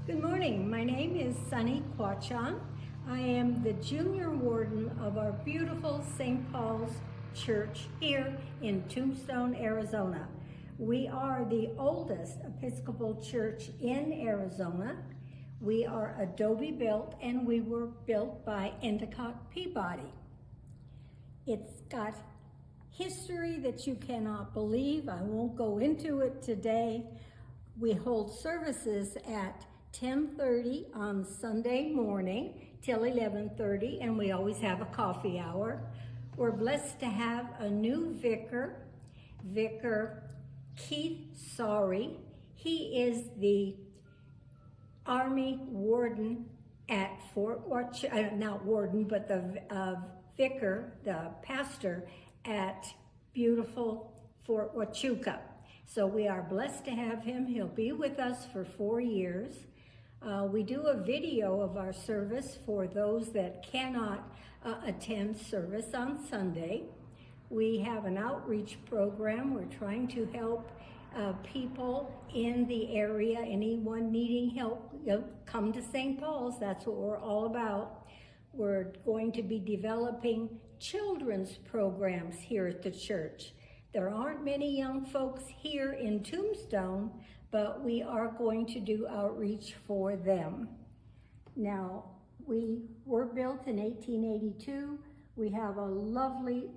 Good morning. My name is Sunny Quatchon. I am the junior warden of our beautiful St. Paul's Church here in Tombstone, Arizona. We are the oldest Episcopal church in Arizona. We are adobe built, and we were built by Endicott Peabody. It's got history that you cannot believe. I won't go into it today. We hold services at 10:30 on Sunday morning till 11:30, and we always have a coffee hour. We're blessed to have a new vicar, Vicar Keith Sorry. He is the Army warden at Fort Watch, not warden, but the vicar, the pastor at beautiful Fort Huachuca. So we are blessed to have him. He'll be with us for 4 years. We do a video of our service for those that cannot attend service on Sunday. We have an outreach program. We're trying to help people in the area. Anyone needing help, come to St. Paul's. That's what we're all about. We're going to be developing children's programs here at the church. There aren't many young folks here in Tombstone, but we are going to do outreach for them. Now, we were built in 1882. We have a lovely,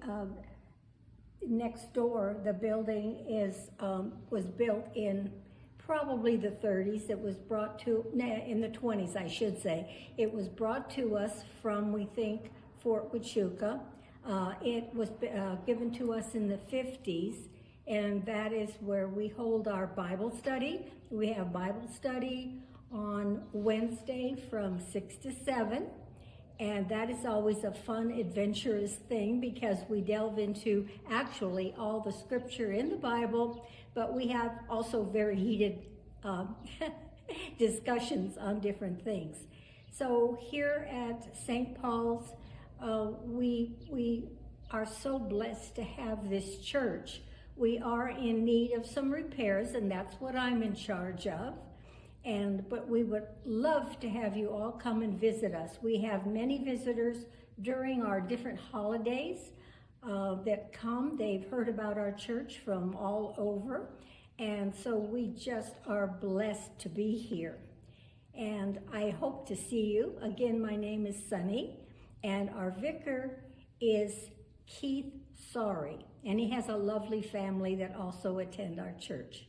next door, the building was built in probably the 30s. It was brought to, in the 20s, I should say. It was brought to us from, we think, Fort Huachuca. It was given to us in the 50s, and that is where we hold our Bible study. We have Bible study on Wednesday from 6 to 7, and that is always a fun, adventurous thing because we delve into actually all the scripture in the Bible, but we have also very heated discussions on different things. So here at St. Paul's, we are so blessed to have this church. We are in need of some repairs, and that's what I'm in charge of. But we would love to have you all come and visit us. We have many visitors during our different holidays that come. They've heard about our church from all over, and so we just are blessed to be here. And I hope to see you. Again, my name is Sunny. And our vicar is Keith Sorry, and he has a lovely family that also attend our church.